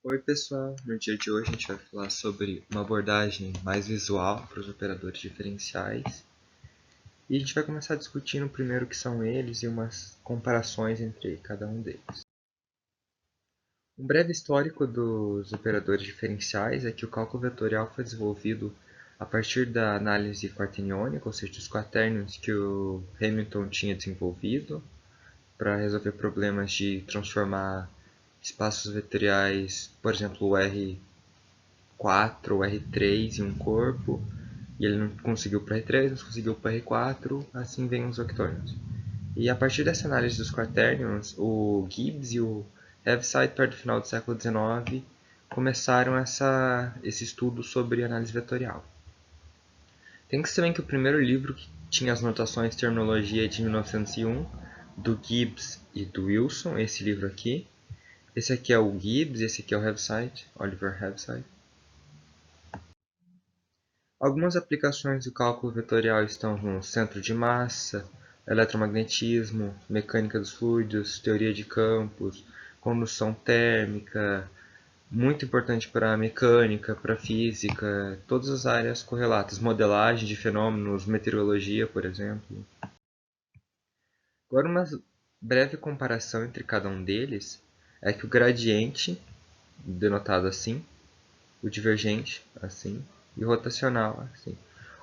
Oi pessoal, no dia de hoje a gente vai falar sobre uma abordagem mais visual para os operadores diferenciais e a gente vai começar discutindo primeiro o que são eles e umas comparações entre cada um deles. Um breve histórico dos operadores diferenciais é que o cálculo vetorial foi desenvolvido a partir da análise quaterniônica, ou seja, dos quaternions que o Hamilton tinha desenvolvido para resolver problemas de transformar espaços vetoriais, por exemplo, o R4 ou R3 em um corpo, e ele não conseguiu para R3, não conseguiu para R4, assim vem os octônios. E a partir dessa análise dos quaternions, o Gibbs e o Heaviside, perto do final do século XIX, começaram esse estudo sobre análise vetorial. Tem que saber que o primeiro livro que tinha as notações de terminologia é de 1901, do Gibbs e do Wilson, esse livro aqui. Esse aqui é o Gibbs, esse aqui é o Heaviside, Oliver Heaviside. Algumas aplicações do cálculo vetorial estão no centro de massa, eletromagnetismo, mecânica dos fluidos, teoria de campos, condução térmica, muito importante para a mecânica, para a física, todas as áreas correlatas, modelagem de fenômenos, meteorologia, por exemplo. Agora, uma breve comparação entre cada um deles é que o gradiente, denotado assim, o divergente, assim, e o rotacional, assim.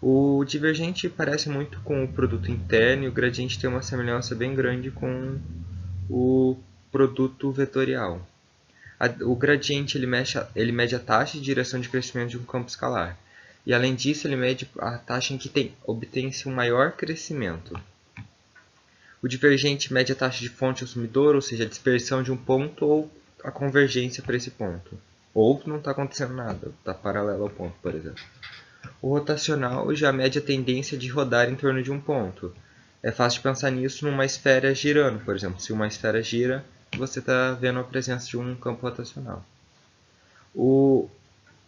O divergente parece muito com o produto interno e o gradiente tem uma semelhança bem grande com o produto vetorial. O gradiente ele mede a taxa de direção de crescimento de um campo escalar. E além disso, ele mede a taxa em que obtém-se um maior crescimento. O divergente mede a taxa de fonte ao sumidor, ou seja, a dispersão de um ponto ou a convergência para esse ponto. Ou não está acontecendo nada, está paralelo ao ponto, por exemplo. O rotacional já mede a tendência de rodar em torno de um ponto. É fácil de pensar nisso numa esfera girando, por exemplo. Se uma esfera gira, você está vendo a presença de um campo rotacional.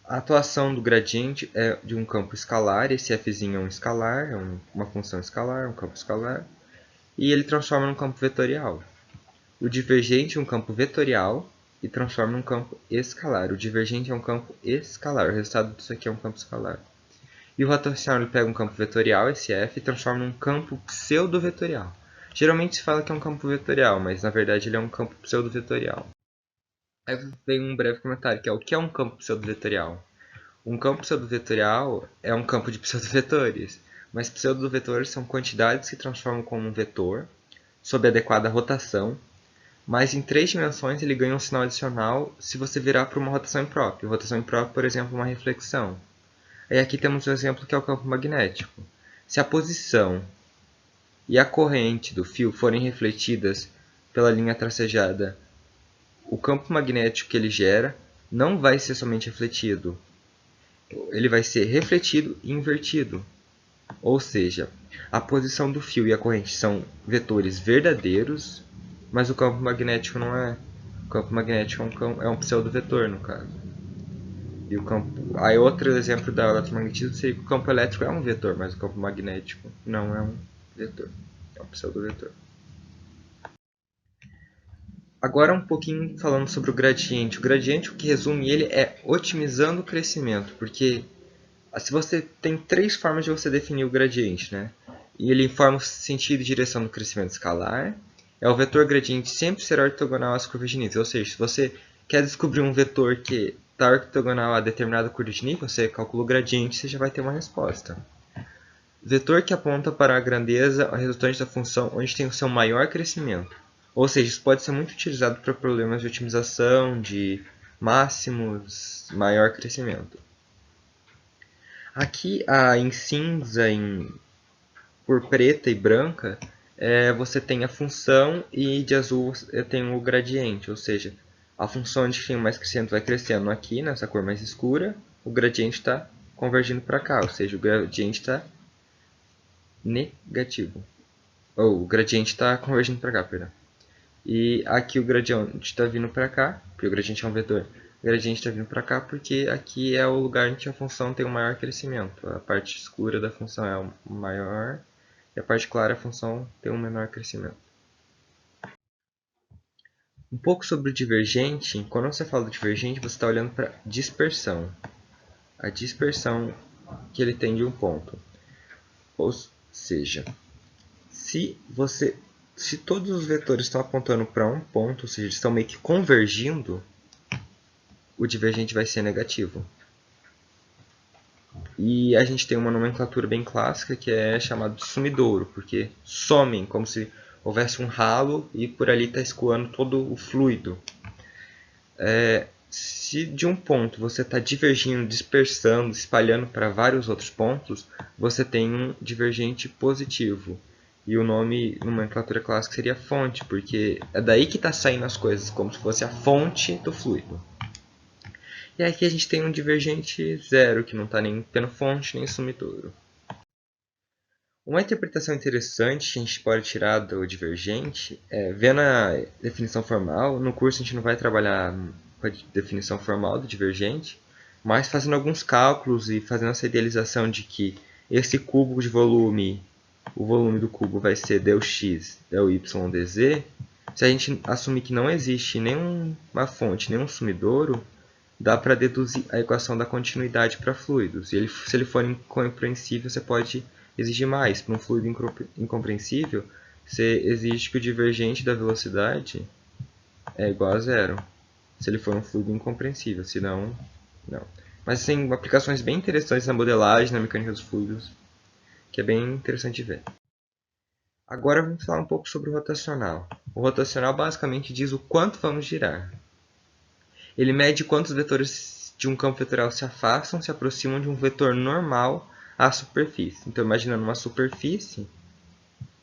A atuação do gradiente é de um campo escalar. Esse fzinho é um escalar, é uma função escalar, um campo escalar. E ele transforma num campo vetorial. O divergente é um campo vetorial e transforma num campo escalar. O divergente é um campo escalar. O resultado disso aqui é um campo escalar. E o rotacional ele pega um campo vetorial, esse F, e transforma num campo pseudo-vetorial. Geralmente se fala que é um campo vetorial, mas na verdade ele é um campo pseudo-vetorial. Aí vem um breve comentário, que é o que é um campo pseudo-vetorial? Um campo pseudo-vetorial é um campo de pseudo-vetores, mas pseudo-vetores são quantidades que transformam como um vetor, sob adequada rotação, mas em 3 dimensões ele ganha um sinal adicional se você virar para uma rotação imprópria. Rotação imprópria, por exemplo, uma reflexão. E aqui temos um exemplo que é o campo magnético. Se a posição e a corrente do fio forem refletidas pela linha tracejada, o campo magnético que ele gera não vai ser somente refletido, ele vai ser refletido e invertido. Ou seja, a posição do fio e a corrente são vetores verdadeiros, mas o campo magnético não é. O campo magnético é um pseudo-vetor, no caso. E o campo... Aí outro exemplo da eletromagnetismo seria que o campo elétrico é um vetor, mas o campo magnético não é um vetor. É um pseudo-vetor. Agora um pouquinho falando sobre o gradiente. O gradiente, o que resume ele é otimizando o crescimento, porque se você tem 3 formas de você definir o gradiente, né? E ele informa o sentido e direção do crescimento escalar. O vetor gradiente sempre será ortogonal às curvas de nível. Ou seja, se você quer descobrir um vetor que está ortogonal a determinada curva de nível, você calcula o gradiente e você já vai ter uma resposta. Vetor que aponta para a grandeza resultante da função onde tem o seu maior crescimento. Ou seja, isso pode ser muito utilizado para problemas de otimização, de máximos, maior crescimento. Aqui em cinza, por preta e branca, você tem a função e de azul tem o gradiente, ou seja, a função de quem mais crescendo vai crescendo aqui, nessa cor mais escura, o gradiente está convergindo para cá, ou seja, o gradiente está negativo. Ou o gradiente está convergindo para cá, perdão. E aqui o gradiente está vindo para cá, porque o gradiente é um vetor. O gradiente está vindo para cá porque aqui é o lugar em que a função tem o maior crescimento. A parte escura da função é o maior e a parte clara a função tem um menor crescimento. Um pouco sobre o divergente. Quando você fala do divergente, você está olhando para dispersão. A dispersão que ele tem de um ponto. Ou seja, se todos os vetores estão apontando para um ponto, ou seja, eles estão meio que convergindo, o divergente vai ser negativo. E a gente tem uma nomenclatura bem clássica que é chamada de sumidouro, porque somem, como se houvesse um ralo e por ali está escoando todo o fluido. Se de um ponto você está divergindo, dispersando, espalhando para vários outros pontos, você tem um divergente positivo. E o nome, nomenclatura clássica, seria fonte, porque é daí que está saindo as coisas, como se fosse a fonte do fluido. E aqui a gente tem um divergente zero, que não está nem tendo fonte nem sumidouro. Uma interpretação interessante que a gente pode tirar do divergente é, vendo a definição formal, no curso a gente não vai trabalhar com a definição formal do divergente, mas fazendo alguns cálculos e fazendo essa idealização de que esse cubo de volume, o volume do cubo vai ser δx, dy, dz, se a gente assumir que não existe nenhuma fonte, nenhum sumidouro, dá para deduzir a equação da continuidade para fluidos. E se ele for incompreensível, você pode exigir mais. Para um fluido incompreensível, você exige que o divergente da velocidade é igual a zero. Se ele for um fluido incompreensível, senão, não. Mas tem aplicações bem interessantes na modelagem, na mecânica dos fluidos, que é bem interessante de ver. Agora vamos falar um pouco sobre o rotacional. O rotacional basicamente diz o quanto vamos girar. Ele mede quantos vetores de um campo vetorial se afastam, se aproximam de um vetor normal à superfície. Então, imaginando uma superfície,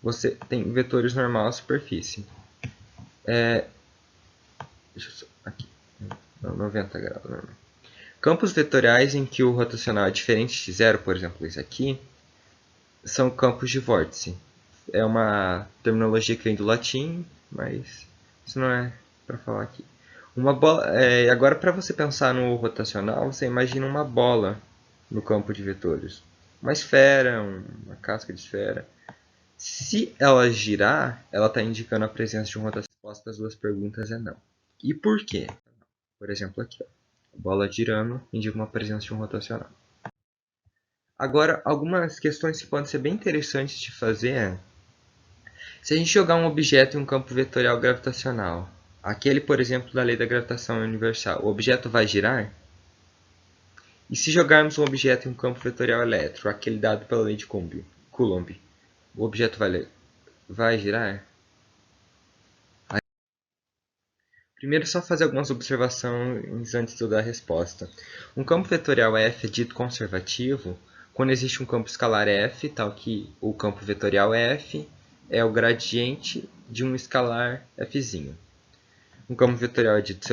você tem vetores normal à superfície. Aqui, 90 graus. Normal. Campos vetoriais em que o rotacional é diferente de zero, por exemplo, esse aqui, são campos de vórtice. É uma terminologia que vem do latim, mas isso não é para falar aqui. Uma bola, agora, para você pensar no rotacional, você imagina uma bola no campo de vetores. Uma esfera, uma casca de esfera. Se ela girar, ela está indicando a presença de um rotacional. A resposta das duas perguntas é não. E por quê? Por exemplo, aqui, ó. A bola girando indica uma presença de um rotacional. Agora, algumas questões que podem ser bem interessantes de fazer é: se a gente jogar um objeto em um campo vetorial gravitacional, aquele, por exemplo, da lei da gravitação universal, o objeto vai girar? E se jogarmos um objeto em um campo vetorial elétrico, aquele dado pela lei de Coulomb, o objeto vai girar? Primeiro, só fazer algumas observações antes de eu dar a resposta. Um campo vetorial F é dito conservativo quando existe um campo escalar F, tal que o campo vetorial F é o gradiente de um escalar Fzinho. Um campo vetorial é dito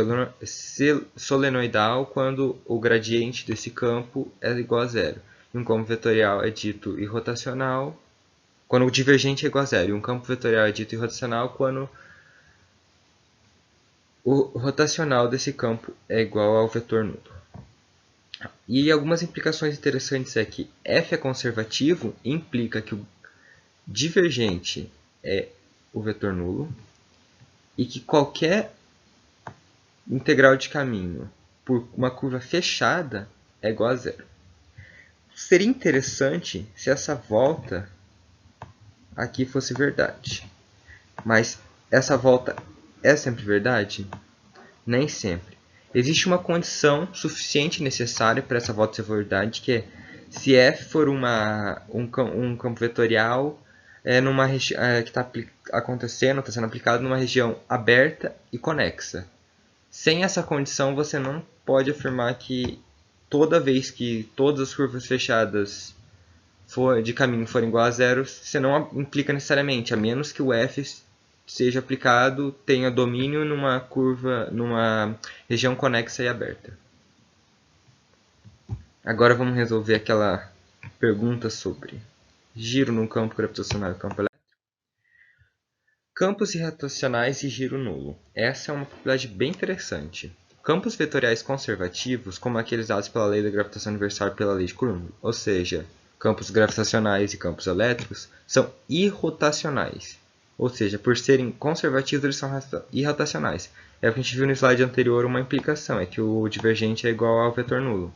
solenoidal quando o gradiente desse campo é igual a zero. E um campo vetorial é dito irrotacional quando o divergente é igual a zero. E um campo vetorial é dito irrotacional quando o rotacional desse campo é igual ao vetor nulo. E algumas implicações interessantes é que F é conservativo, implica que o divergente é o vetor nulo e que qualquer integral de caminho por uma curva fechada é igual a zero. Seria interessante se essa volta aqui fosse verdade. Mas essa volta é sempre verdade? Nem sempre. Existe uma condição suficiente necessária para essa volta ser verdade, que é se F for um campo vetorial numa que está acontecendo, está sendo aplicado numa região aberta e conexa. Sem essa condição, você não pode afirmar que toda vez que todas as curvas fechadas de caminho forem igual a zero, você não implica necessariamente, a menos que o F seja aplicado, tenha domínio numa curva, numa região conexa e aberta. Agora vamos resolver aquela pergunta sobre giro no campo gravitacional e campo elétrico. Campos irrotacionais e giro nulo. Essa é uma propriedade bem interessante. Campos vetoriais conservativos, como aqueles dados pela lei da gravitação universal e pela lei de Coulomb, ou seja, campos gravitacionais e campos elétricos, são irrotacionais. Ou seja, por serem conservativos, eles são irrotacionais. É o que a gente viu no slide anterior, uma implicação, é que o divergente é igual ao vetor nulo.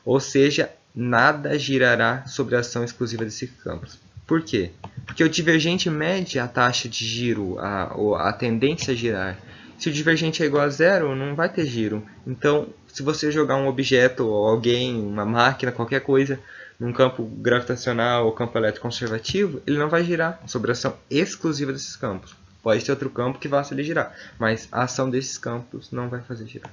Ou seja, nada girará sobre a ação exclusiva desses campos. Por quê? Porque o divergente mede a taxa de giro, a tendência a girar. Se o divergente é igual a zero, não vai ter giro. Então, se você jogar um objeto, ou alguém, uma máquina, qualquer coisa, num campo gravitacional ou campo elétrico conservativo, ele não vai girar sobre a ação exclusiva desses campos. Pode ter outro campo que vá fazer ele girar, mas a ação desses campos não vai fazer girar.